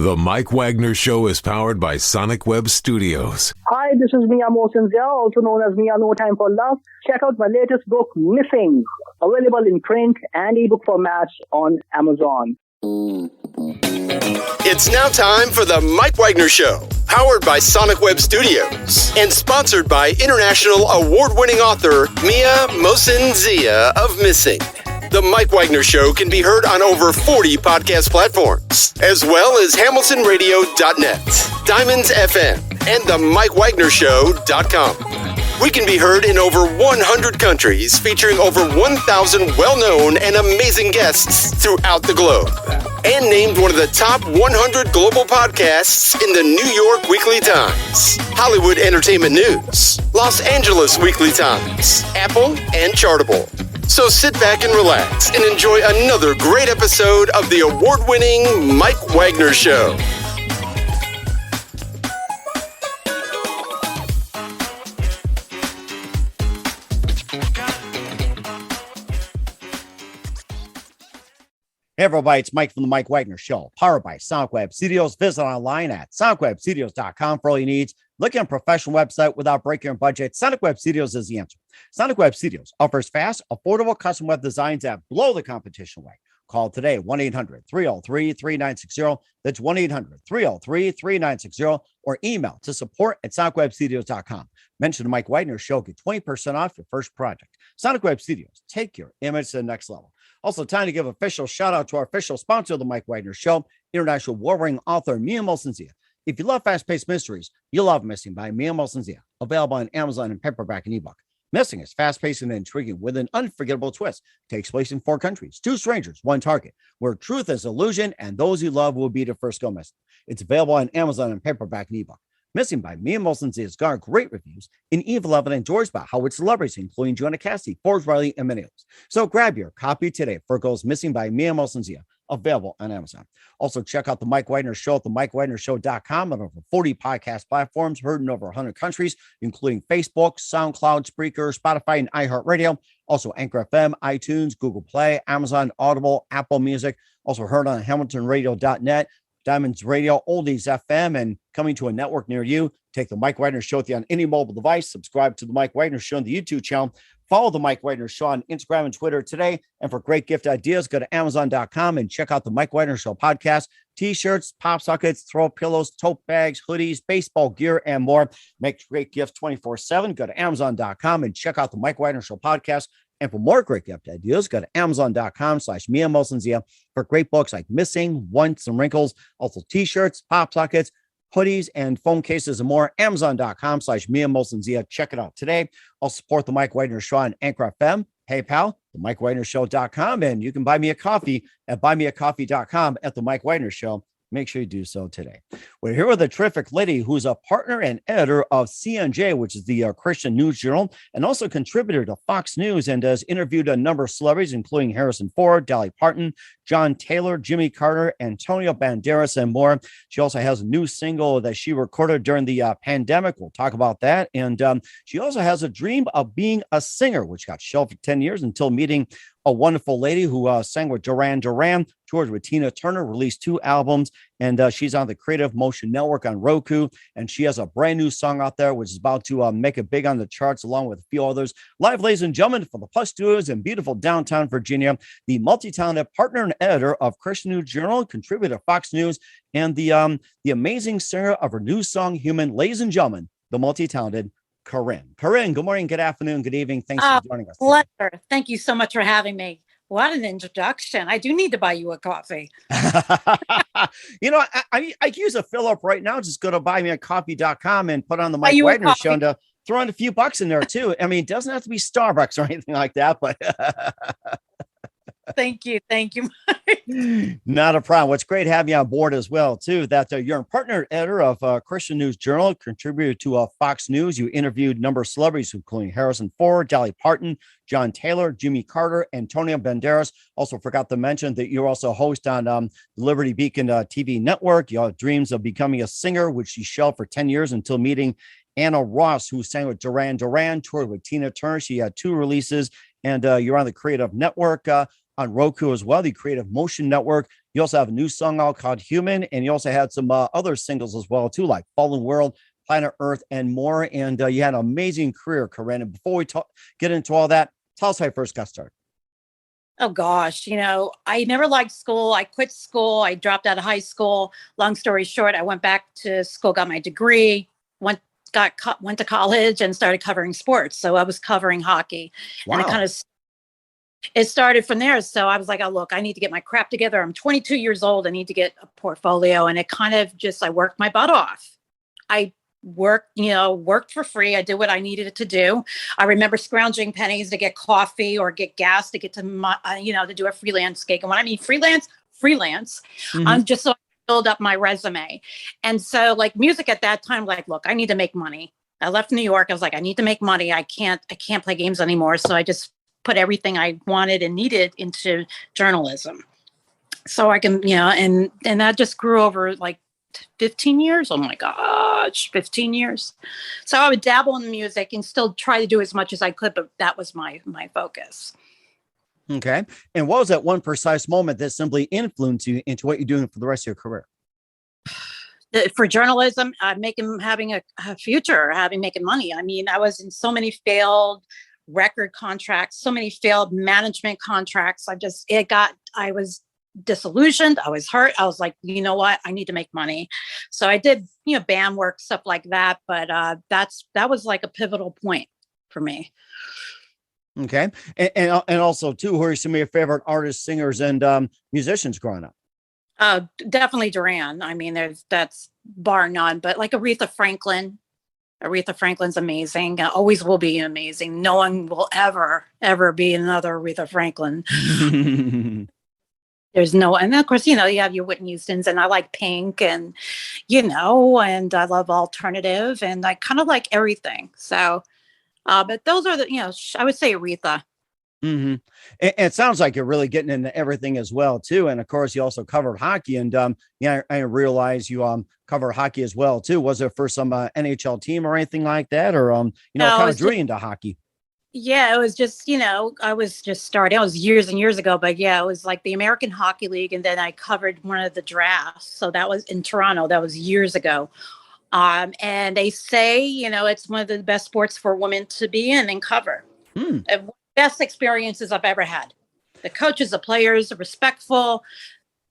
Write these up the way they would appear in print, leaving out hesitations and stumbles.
The Mike Wagner Show is powered by Sonic Web Studios. Hi, this is Mia Mosinzia, also known as Mia No Time for Love. Check out my latest book, Missing, available in print and ebook formats on Amazon. It's now time for the Mike Wagner Show, powered by Sonic Web Studios and sponsored by international award-winning author Mia Mosinzia of Missing. The Mike Wagner Show can be heard on over 40 podcast platforms, as well as hamiltonradio.net, Diamonds FM, and the MikeWagnerShow.com. We can be heard in over 100 countries, featuring over 1,000 well-known and amazing guests throughout the globe. And named one of the top 100 global podcasts in the New York Weekly Times, Hollywood Entertainment News, Los Angeles Weekly Times, Apple, and Chartable. So sit back and relax and enjoy another great episode of the award-winning Mike Wagner Show. Hey everybody, it's Mike from the Mike Wagner Show, powered by Sonic Web Studios. Visit online at sonicwebstudios.com for all your needs. Look at a professional website without breaking your budget. Sonic Web Studios is the answer. Sonic Web Studios offers fast, affordable custom web designs that blow the competition away. Call today, 1-800-303-3960. That's 1-800-303-3960. Or email to support@sonicwebstudios.com. Mention the Mike Wagner Show. Get 20% off your first project. Sonic Web Studios. Take your image to the next level. Also, time to give official shout out to our official sponsor of the Mike Wagner Show, international award-winning author Mia Mosinzia. If you love fast-paced mysteries, you'll love Missing by Mia Mosinzia, available on Amazon in paperback and ebook. Missing is fast-paced and intriguing with an unforgettable twist. Takes place in 4 countries, 2 strangers, 1 target, where truth is illusion and those you love will be the first go missing. It's available on Amazon in paperback and ebook. Missing by Mia Mosinzia has garnered great reviews in Eve 11 and George by Howard celebrities, including Joanna Cassidy, Forbes Riley, and many others. So grab your copy today for Goes Missing by Mia Mosinzia, available on Amazon. Also, check out the Mike Wagner Show at the MikeWagnerShow.com on over 40 podcast platforms, heard in over 100 countries, including Facebook, SoundCloud, Spreaker, Spotify, and iHeartradio. Also, Anchor FM, iTunes, Google Play, Amazon, Audible, Apple Music. Also heard on hamiltonradio.net, Diamonds Radio, Oldies FM, and coming to a network near you. Take the Mike Wagner Show with you on any mobile device. Subscribe to the Mike Wagner Show on the YouTube channel. Follow the Mike Wagner Show on Instagram and Twitter today. And for great gift ideas, go to Amazon.com and check out the Mike Wagner Show podcast. T-shirts, pop sockets, throw pillows, tote bags, hoodies, baseball gear, and more. Make great gifts 24/7. Go to Amazon.com and check out the Mike Wagner Show podcast. And for more great gift ideas, go to Amazon.com/Mia Mosinzia for great books like Missing, Once, and Wrinkles. Also T-shirts, pop sockets, hoodies, and phone cases and more. Amazon.com/Mia Mosinzia. Check it out today. I'll support the Mike Wagner Show on Anchor FM, PayPal, the MikeWagnerShow.com, and you can buy me a coffee at buymeacoffee.com at the Mike Wagner Show. Make sure you do so today. We're here with a terrific lady who's a partner and editor of CNJ, which is the Christian News Journal, and also contributor to Fox News, and has interviewed a number of celebrities, including Harrison Ford, Dolly Parton, John Taylor, Jimmy Carter, Antonio Banderas, and more. She also has a new single that she recorded during the pandemic. We'll talk about that. And she also has a dream of being a singer, which got shelved for 10 years until meeting a wonderful lady who sang with Duran Duran, toured with Tina Turner, released 2 albums, and she's on the Creative Motion Network on Roku, and she has a brand new song out there, which is about to make it big on the charts, along with a few others. Live, ladies and gentlemen, from the Plus Studios in beautiful downtown Virginia, the multi-talented partner and editor of Christian News Journal, contributor to Fox News, and the amazing singer of her new song, Human. Ladies and gentlemen, the multi-talented Corine. Corine, good morning, good afternoon, good evening. Thanks for joining us. Pleasure. Thank you so much for having me. What an introduction. I do need to buy you a coffee. You know, I use a fill up right now. Just go to buymeacoffee.com and put on the Mike Wagner Show and throw in a few bucks in there too. I mean, it doesn't have to be Starbucks or anything like that, but Thank you. Thank you. Not a problem. What's great having you on board as well, too, that you're a partner editor of Christian News Journal, contributor to Fox News. You interviewed a number of celebrities, including Harrison Ford, Dolly Parton, John Taylor, Jimmy Carter, Antonio Banderas. Also forgot to mention that you're also a host on the Liberty Beacon TV network. You have dreams of becoming a singer, which she shelved for 10 years until meeting Anna Ross, who sang with Duran Duran, toured with Tina Turner. She had 2 releases, and you're on the Creative Network on Roku as well, the Creative Motion Network. You also have a new song out called Human, and you also had some other singles as well, too, like Fallen World, Planet Earth, and more. And you had an amazing career, Corinne. And before we get into all that, tell us how you first got started. Oh gosh, I never liked school. I quit school. I dropped out of high school. Long story short, I went back to school, got my degree, went to college and started covering sports. So I was covering hockey. Wow. And it started from there. So I was like, oh, look, I need to get my crap together. I'm 22 years old. I need to get a portfolio. And it kind of I worked my butt off. I worked for free. I did what I needed to do. I remember scrounging pennies to get coffee or get gas to get to to do a freelance gig. And when I mean freelance, Mm-hmm. just so I build up my resume. And so like music at that time, like, look, I need to make money. I left New York. I was like, I need to make money. I can't play games anymore. So I just put everything I wanted and needed into journalism. So I can, and that just grew over like 15 years. Oh my gosh, 15 years. So I would dabble in music and still try to do as much as I could, but that was my focus. Okay. And what was that one precise moment that simply influenced you into what you're doing for the rest of your career? For journalism, having a future, making money. I mean, I was in so many failed record contracts, so many failed management contracts. I was disillusioned. I was hurt. I was like, you know what? I need to make money. So I did, band work, stuff like that. But that was like a pivotal point for me. Okay. And also too, who are some of your favorite artists, singers, and musicians growing up? Definitely Duran. I mean, that's bar none, but like Aretha Franklin's amazing. Always will be amazing. No one will ever be another Aretha Franklin. There's no, and of course, you have your Whitney Houstons, and I like Pink, and and I love alternative, and I kind of like everything. So, but those are I would say Aretha. Mm-hmm. And it sounds like you're really getting into everything as well too. And of course, you also covered hockey, and I realize you cover hockey as well too. Was it for some NHL team or anything like that, or kind of drew you into hockey? Yeah, it was just, I was just starting. It was years and years ago, but yeah, it was like the American Hockey League. And then I covered one of the drafts. So that was in Toronto. That was years ago. And they say, it's one of the best sports for women to be in and cover. Best experiences I've ever had. The coaches, the players are respectful.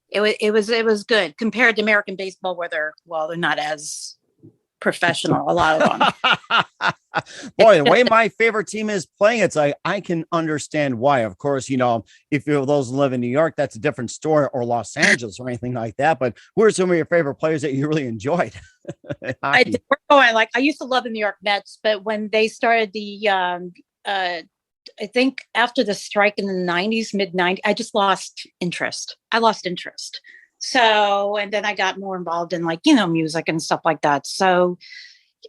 It was good compared to American baseball where they're not as professional, a lot of them. Boy, the way my favorite team is playing, it's like I can understand why. Of course, if you're those who live in New York, that's a different story, or Los Angeles or anything like that. But who are some of your favorite players that you really enjoyed? I used to love the New York Mets, but when they started I think after the strike in the 90s, mid 90s, I just lost interest. So, and then I got more involved in music and stuff like that. So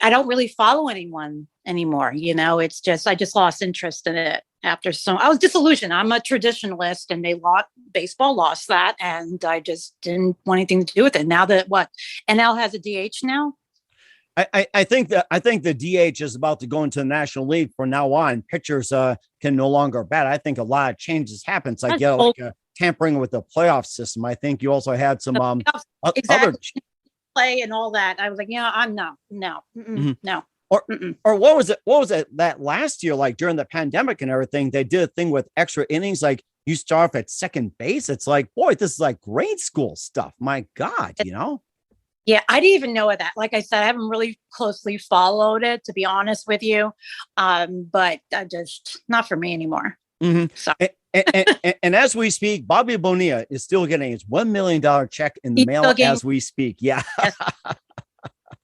I don't really follow anyone anymore. It's just, I just lost interest in it after. So I was disillusioned. I'm a traditionalist, and baseball lost that. And I just didn't want anything to do with it. Now that NL has a DH now. I think the DH is about to go into the National League from now on. Pitchers can no longer bat. I think a lot of changes happen. It's like tampering with the playoff system. I think you also had some other play and all that. I was like, I'm no. Or what was it? What was it that last year, like during the pandemic and everything, they did a thing with extra innings. Like you start off at second base. It's like, boy, this is like grade school stuff. My God, Yeah, I didn't even know that. Like I said, I haven't really closely followed it, to be honest with you. But I just not for me anymore. Mm-hmm. So. and as we speak, Bobby Bonilla is still getting his $1 million check in the mail as we speak. Yeah. Yes.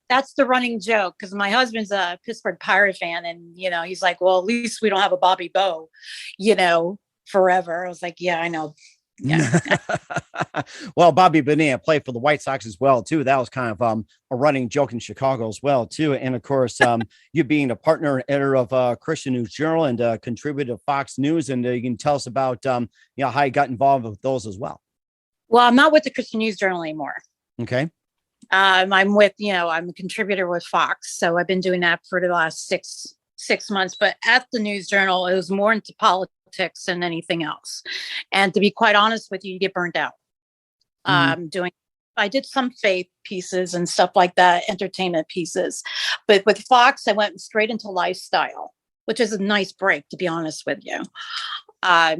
That's the running joke, because my husband's a Pittsburgh Pirate fan, and he's like, well, at least we don't have a Bobby Bo, forever. I was like, yeah, I know. Yeah. Well, Bobby Bonilla played for the White Sox as well too. That was kind of a running joke in Chicago as well too. And of course, you being a partner and editor of Christian News Journal and contributor to Fox News, and you can tell us about how you got involved with those as well. Well, I'm not with the Christian News Journal anymore. Okay. I'm with I'm a contributor with Fox, so I've been doing that for the last six months. But at the News Journal, it was more into politics than anything else. And to be quite honest with you, you get burnt out. doing. I did some faith pieces and stuff like that, entertainment pieces. But with Fox, I went straight into lifestyle, which is a nice break, to be honest with you.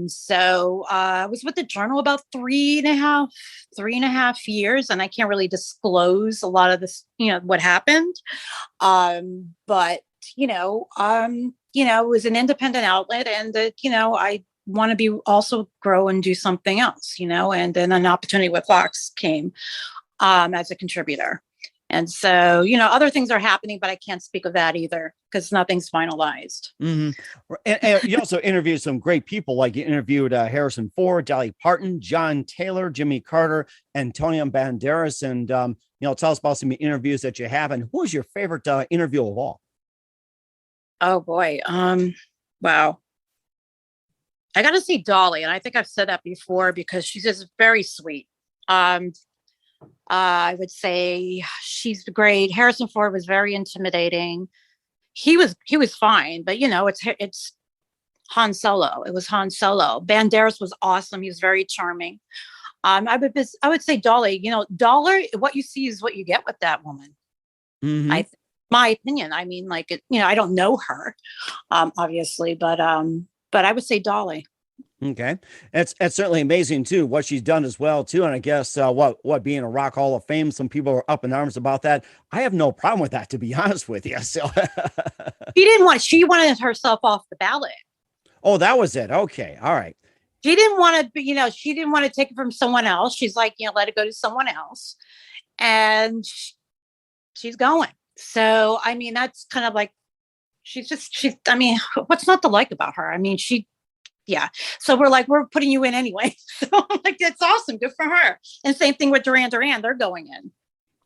So I was with the Journal about 3.5 years, and I can't really disclose a lot of this, what happened. But it was an independent outlet, and I want to be also grow and do something else, and then an opportunity with Fox came as a contributor. And so, other things are happening, but I can't speak of that either because nothing's finalized. And you also interviewed some great people, like you interviewed Harrison Ford, Dolly Parton, John Taylor, Jimmy Carter, Antonio Banderas. And, tell us about some interviews that you have, and who was your favorite interview of all? Oh boy. Wow. I got to see Dolly. And I think I've said that before because she's just very sweet. I would say she's great. Harrison Ford was very intimidating. He was fine, but it's Han Solo. It was Han Solo. Banderas was awesome. He was very charming. I would say Dolly. Dolly. What you see is what you get with that woman. My opinion. I mean, I don't know her, obviously, but I would say Dolly. Okay. It's certainly amazing too, what she's done as well too. And I guess, what being a Rock Hall of Fame, some people are up in arms about that. I have no problem with that, to be honest with you. So she wanted herself off the ballot. Oh, that was it. Okay. All right. She didn't want to, she didn't want to take it from someone else. She's like, let it go to someone else. And she's going. So, I mean, that's kind of like, what's not to like about her? I mean, yeah. So we're putting you in anyway. So I'm like, that's awesome. Good for her. And same thing with Duran Duran. They're going in.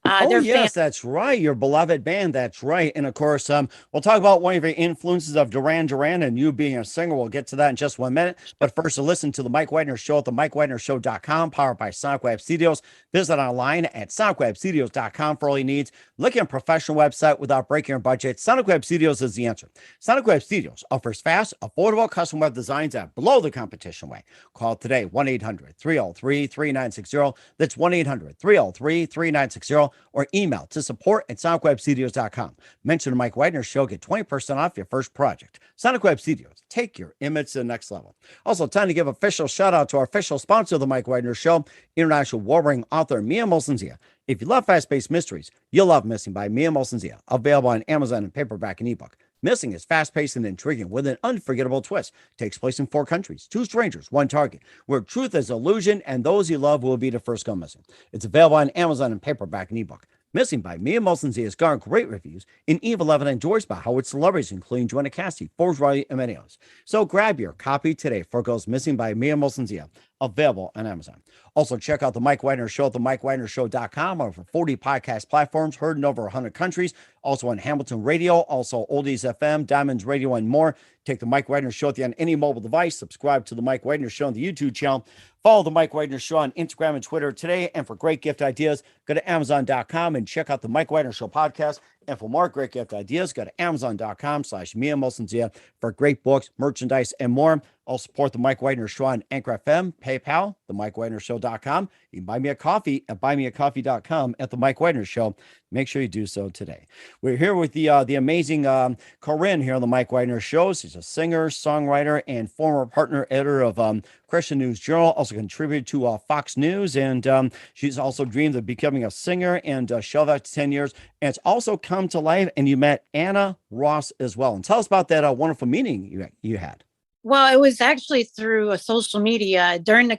Yes, that's right. Your beloved band. That's right. And of course, we'll talk about one of your influences of Duran Duran and you being a singer. We'll get to that in just 1 minute. But first, to listen to the Mike Wagner Show at the MikeWagnerShow.com, powered by Sonic Web Studios. Visit online at SonicWebStudios.com for all your needs. Looking at a professional website without breaking your budget, Sonic Web Studios is the answer. Sonic Web Studios offers fast, affordable custom web designs that blow the competition away. Call today, 1-800-303-3960. That's 1-800-303-3960. Or email to support@sonicwebstudios.com. Mention the Mike Wagner Show, get 20% off your first project. Sonic Web Studios, take your image to the next level. Also, time to give official shout out to our official sponsor of the Mike Wagner Show, international warring author Mia Molson-Zia. If you love fast-paced mysteries, you'll love Missing by Mia Molson-Zia, available on Amazon in paperback and ebook. Missing is fast-paced and intriguing with an unforgettable twist. Takes place in 4 countries, 2 strangers, 1 target, where truth is illusion and those you love will be the first go missing. It's available on Amazon in paperback and ebook. Missing by Mia Molson-Zia has garnered great reviews in Eve 11 and enjoyed by Howard celebrities, including Joanna Cassidy, Forbes Riley, and many others. So grab your copy today for Goes Missing by Mia Molson-Zia, available on Amazon. Also, check out the Mike Wagner Show at the MikeWagnerShow.com, over 40 podcast platforms, heard in over 100 countries. Also on Hamilton Radio, also Oldies FM, Diamonds Radio, and more. Take the Mike Wagner Show on any mobile device. Subscribe to the Mike Wagner Show on the YouTube channel. Follow the Mike Wagner Show on Instagram and Twitter today. And for great gift ideas, go to Amazon.com and check out the Mike Wagner Show podcast. And for more great gift ideas, go to Amazon.com/Mia Molson-Zia for great books, merchandise, and more. I'll support the Mike Wagner Show on Anchor FM, PayPal, themikewagnershow.com. You can buy me a coffee at buymeacoffee.com at the Mike Wagner Show. Make sure you do so today. We're here with the amazing Corine here on the Mike Wagner Show. She's a singer, songwriter, and former partner editor of Christian News Journal. Also contributed to Fox News, and she's also dreamed of becoming a singer and shelved that to 10 years. And it's also come to life, and you met Anna Ross as well. And tell us about that wonderful meeting you had. Well, it was actually through a social media during the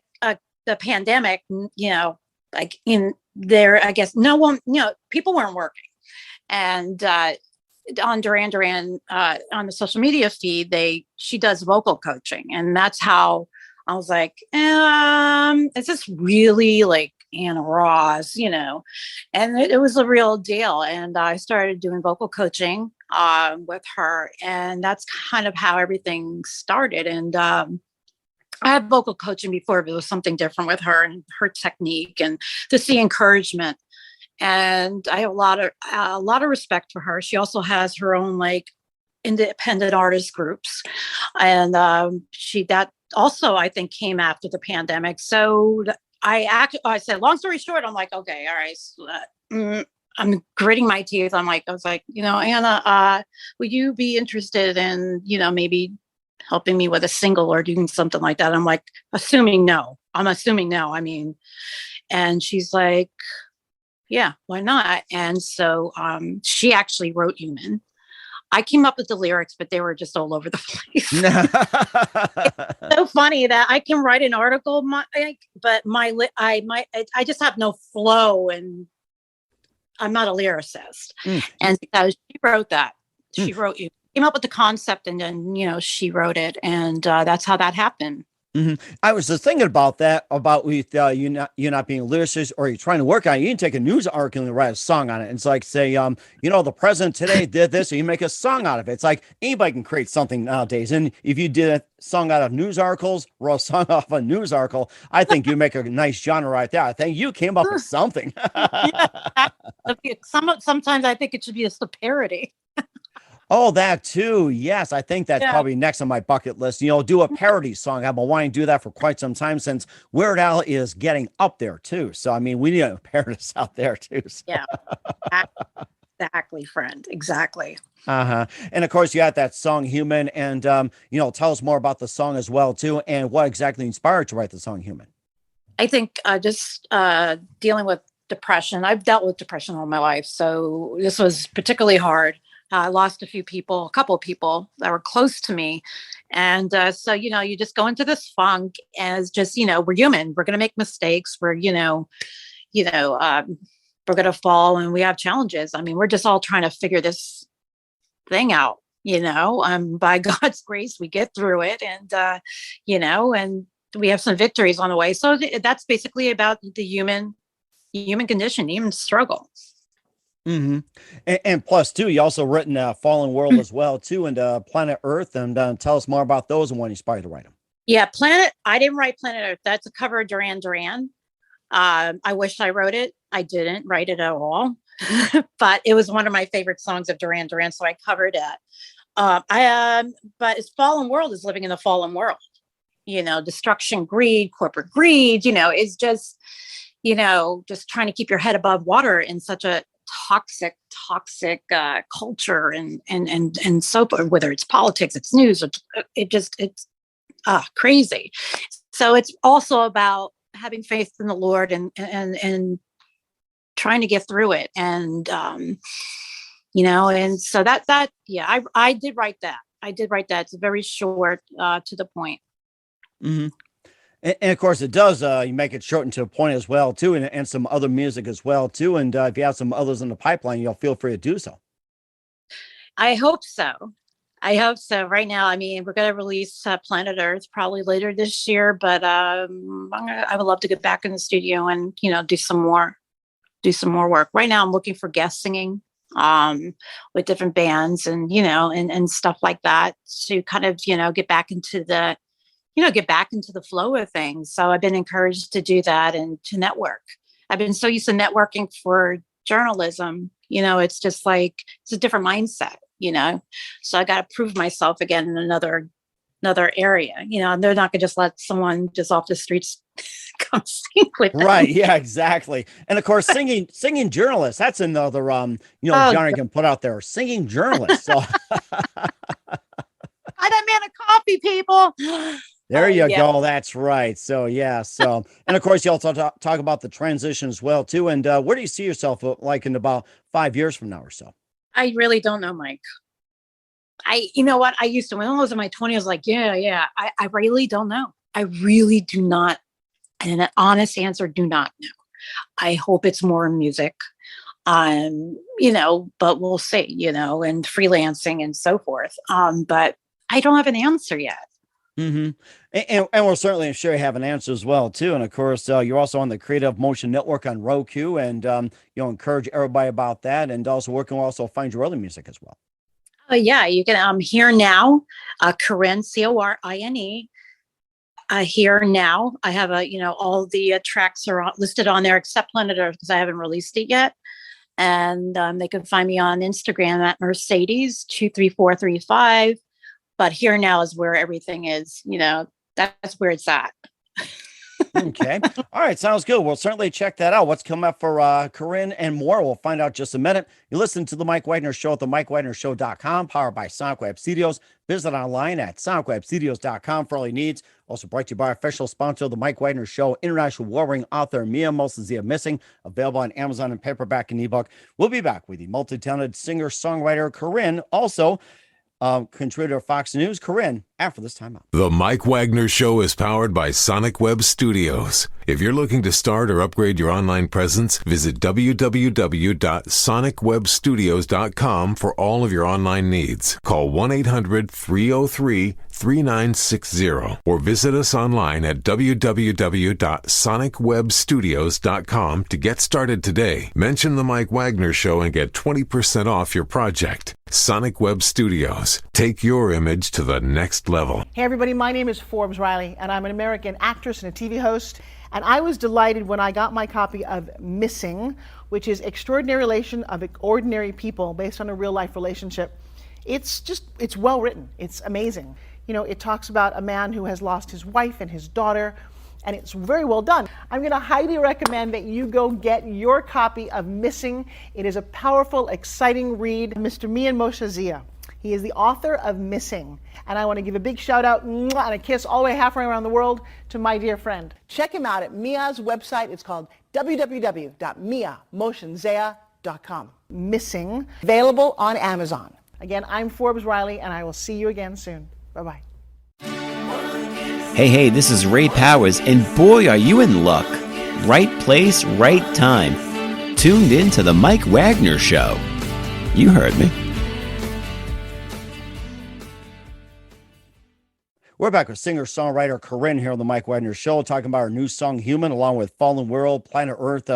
pandemic, like in there, I guess people weren't working. And on Duran Duran, on the social media feed, she does vocal coaching. And that's how I was like, is this really like Anna Ross, and it was a real deal. And I started doing vocal coaching with her, and that's kind of how everything started. And I had vocal coaching before, but it was something different with her and her technique, and to see encouragement. And I have a lot of respect for her. She also has her own like independent artist groups, and that also I think came after the pandemic. So I said, long story short, I'm like, okay, all right. So, I'm gritting my teeth. I was like, Anna, would you be interested in, maybe helping me with a single or doing something like that? I'm like, assuming no. I mean, and she's like, yeah, why not? And so she actually wrote Human. I came up with the lyrics, but they were just all over the place. It's so funny that I can write an article, but I just have no flow, and I'm not a lyricist. And so she wrote that. She came up with the concept, and then she wrote it, and that's how that happened. I was just thinking about that, about with you not being a lyricist, or you're trying to work on it. You can take a news article and write a song on it. It's like, say, the president today did this, and you make a song out of it. It's like anybody can create something nowadays. And if you did a song out of news articles, or a song off a news article, I think you make a nice genre right there. I think you came up with something. Sometimes I think it should be just a parody. Oh, that too. Yes, I think that's probably next on my bucket list. Do a parody song. I've been wanting to do that for quite some time, since Weird Al is getting up there too. So, I mean, we need a parodist out there too. So. Yeah, exactly, friend. Exactly. And of course, you got that song Human, and, tell us more about the song as well too, and what exactly inspired to write the song Human. I think just dealing with depression. I've dealt with depression all my life, so this was particularly hard. I lost a couple of people that were close to me. And so, you just go into this funk as just, we're human. We're going to make mistakes. We're, we're going to fall, and we have challenges. I mean, we're just all trying to figure this thing out, by God's grace, we get through it, and, and we have some victories on the way. So that's basically about the human condition, human struggle. And plus too, you also written Fallen World as well too, and Planet Earth, and tell us more about those and what inspired to write them. Yeah, I didn't write Planet Earth. That's a cover of Duran Duran. I wish I wrote it. I didn't write it at all, but it was one of my favorite songs of Duran Duran, so I covered it. But it's Fallen World is living in the fallen world. Destruction, greed, corporate greed. Is just just trying to keep your head above water in such a toxic culture and so forth, whether it's politics, it's news, it's crazy. So it's also about having faith in the Lord and trying to get through it. And, and so I did write that. It's very short, to the point. And of course, it does. You make it short and to the point as well, too, and some other music as well, too. And if you have some others in the pipeline, you'll feel free to do so. I hope so. Right now, I mean, we're going to release Planet Earth probably later this year, but I would love to get back in the studio and do some more work. Right now, I'm looking for guest singing with different bands and and stuff like that to kind of get back into the flow of things. So I've been encouraged to do that and to network. I've been so used to networking for journalism. It's just like, it's a different mindset, so I got to prove myself again in another area, and they're not going to just let someone just off the streets come sing with them. Right. Yeah, exactly. And of course, singing journalists, that's another, genre you can put out there, singing journalists. So buy that man a coffee, people. There you go. That's right. So, yeah. So, and of course, you also talk about the transition as well, too. And where do you see yourself like in about 5 years from now or so? I really don't know, Mike. You know what? I used to, when I was in my 20s, I was like, yeah. I really don't know. I really do not. And an honest answer, do not know. I hope it's more music, but we'll see, and freelancing and so forth. But I don't have an answer yet. And we'll certainly sure you have an answer as well too. And of course, you're also on the Creative Motion Network on Roku, and encourage everybody about that, and also where can we also find your other music as well? Yeah, you can Here Now, Corine, Corine. Here Now, I have all the tracks are listed on there except Planet Earth because I haven't released it yet. And they can find me on Instagram at Mercedes 23435. But Here Now is where everything is, that's where it's at. Okay. All right. Sounds good. We'll certainly check that out. What's coming up for Corinne and more? We'll find out just a minute. You listen to the Mike Wagner Show at the MikeWagnerShow.com, powered by Sonic Web Studios. Visit online at sonicwebstudios.com for all your needs. Also brought to you by our official sponsor of the Mike Wagner Show, international war-ring author Mia Mosenzia Missing, available on Amazon and paperback and ebook. We'll be back with the multi-talented singer-songwriter Corinne, also contributor of Fox News, Corinne, after this time out. The Mike Wagner Show is powered by Sonic Web Studios. If you're looking to start or upgrade your online presence, visit www.sonicwebstudios.com for all of your online needs. Call 1-800-303-3960 or visit us online at www.sonicwebstudios.com to get started today. Mention the Mike Wagner Show and get 20% off your project. Sonic Web Studios. Take your image to the next level. Hey everybody, my name is Forbes Riley and I'm an American actress and a TV host, and I was delighted when I got my copy of Missing, which is Extraordinary Relation of Ordinary People based on a real life relationship. It's well written. It's amazing. You know, it talks about a man who has lost his wife and his daughter, and it's very well done. I'm going to highly recommend that you go get your copy of Missing. It is a powerful, exciting read. Mr. Mia Mosenzia. He is the author of Missing. And I want to give a big shout out and a kiss all the way halfway around the world to my dear friend. Check him out at Mia's website. It's called www.miamosenzia.com. Missing, available on Amazon. Again, I'm Forbes Riley, and I will see you again soon. Bye-bye. Hey, this is Ray Powers, and boy, are you in luck. Right place, right time. Tuned in to the Mike Wagner Show. You heard me. We're back with singer-songwriter Corinne here on the Mike Wagner Show, talking about our new song, Human, along with Fallen World, Planet Earth,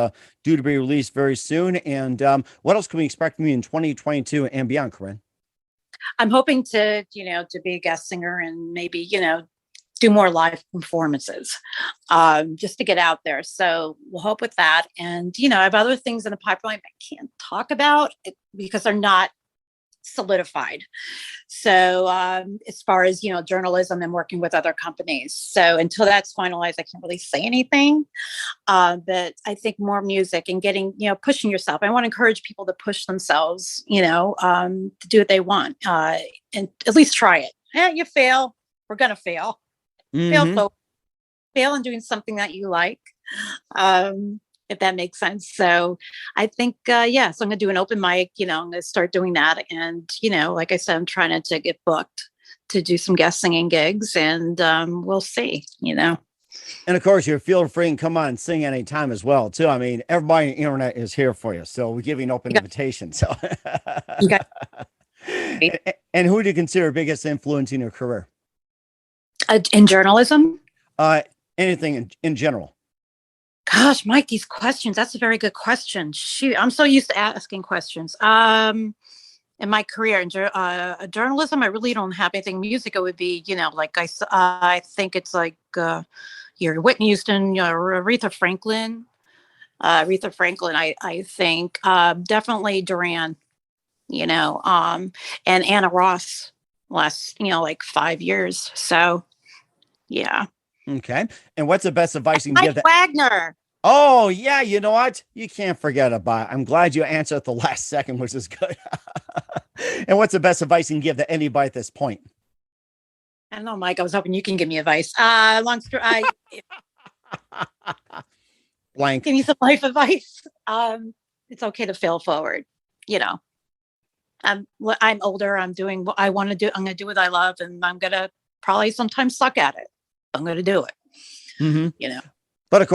due to be released very soon. And what else can we expect from you in 2022 and beyond, Corinne? I'm hoping to be a guest singer and maybe, do more live performances, just to get out there. So we'll hope with that. And, I have other things in the pipeline I can't talk about because they're not solidified. So as far as, journalism and working with other companies. So until that's finalized, I can't really say anything. But I think more music and getting, pushing yourself. I want to encourage people to push themselves, to do what they want, and at least try it. You fail. We're going to fail. Mm-hmm. Fail in doing something that you like. If that makes sense. So I think, so I'm going to do an open mic, I'm going to start doing that. And, like I said, I'm trying to get booked to do some guest singing gigs, and we'll see, And of course, you're feel free and come on and sing anytime as well, too. I mean, everybody on the internet is here for you. So we give you an open invitation. So, and who do you consider biggest influence in your career? In journalism? Anything in general. Gosh, Mike, these questions, that's a very good question. Shoot, I'm so used to asking questions. In my career in journalism, I really don't have anything. Music, it would be, like I think it's like your Whitney Houston, Aretha Franklin. I think definitely Duran, and Anna Ross last, like 5 years. So, yeah. Okay. And what's the best advice you can give? Mike Wagner. Oh, yeah. You know what? You can't forget about it. I'm glad you answered at the last second, which is good. And what's the best advice you can give to anybody at this point? I don't know, Mike. I was hoping you can give me advice. Long story. Blank. Give me some life advice. It's okay to fail forward. I'm older. I'm doing what I want to do. I'm going to do what I love, and I'm going to probably sometimes suck at it. I'm going to do it. Mm-hmm. But of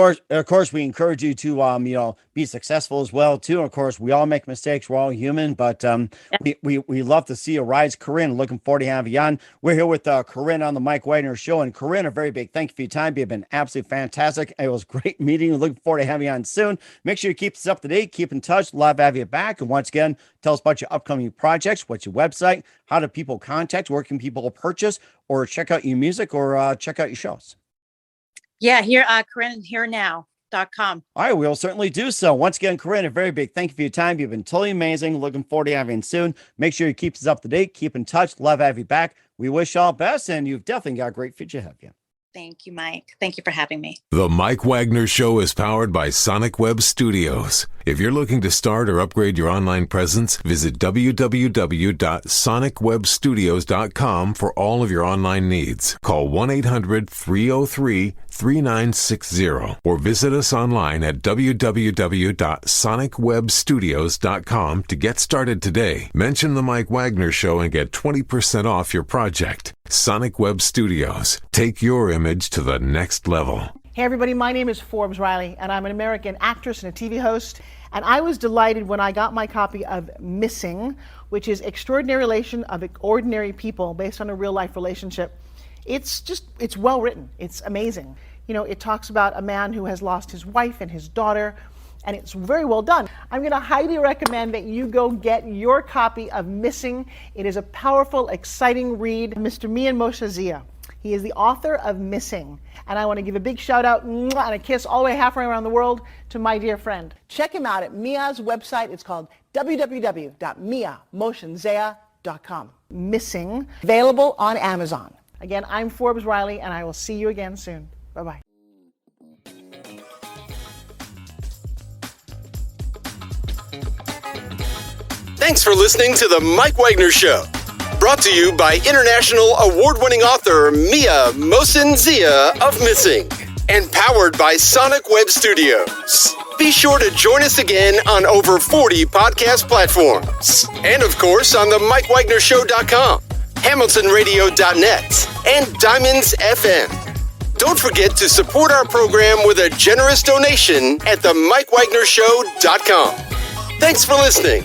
course, we encourage you to, be successful as well, too. Of course, we all make mistakes. We're all human, but we love to see you rise. Corinne, looking forward to having you on. We're here with Corinne on the Mike Wagner Show. And Corinne, a very big thank you for your time. You've been absolutely fantastic. It was great meeting you. Looking forward to having you on soon. Make sure you keep us up to date. Keep in touch. Love to have you back. And once again, tell us about your upcoming projects. What's your website? How do people contact? Where can people purchase or check out your music or check out your shows? Yeah, here, CorineHereNow.com. All right, we'll certainly do so. Once again, Corinne, a very big thank you for your time. You've been totally amazing. Looking forward to having you soon. Make sure you keep us up to date. Keep in touch. Love to have you back. We wish you all best, and you've definitely got a great future ahead of you. Thank you, Mike. Thank you for having me. The Mike Wagner Show is powered by Sonic Web Studios. If you're looking to start or upgrade your online presence, visit www.sonicwebstudios.com for all of your online needs. Call 1-800-303-3960 or visit us online at www.sonicwebstudios.com to get started today. Mention the Mike Wagner Show and get 20% off your project. Sonic Web Studios. Take your image to the next level. Hey everybody, my name is Forbes Riley, and I'm an American actress and a TV host. And I was delighted when I got my copy of Missing, which is Extraordinary Relation of Ordinary People based on a real life relationship. It's well written. It's amazing. You know, it talks about a man who has lost his wife and his daughter, and it's very well done. I'm going to highly recommend that you go get your copy of Missing. It is a powerful, exciting read. Mr. Mian Moshe Zia. He is the author of Missing. And I want to give a big shout out and a kiss all the way halfway around the world to my dear friend. Check him out at Mia's website. It's called www.miamoshenzea.com. Missing, available on Amazon. Again, I'm Forbes Riley, and I will see you again soon. Bye-bye. Thanks for listening to The Mike Wagner Show. Brought to you by international award-winning author Mia Mohsen-Zia of Missing. And powered by Sonic Web Studios. Be sure to join us again on over 40 podcast platforms. And of course on the MikeWagnerShow.com, HamiltonRadio.net, and Diamonds FM. Don't forget to support our program with a generous donation at the MikeWagnerShow.com. Thanks for listening.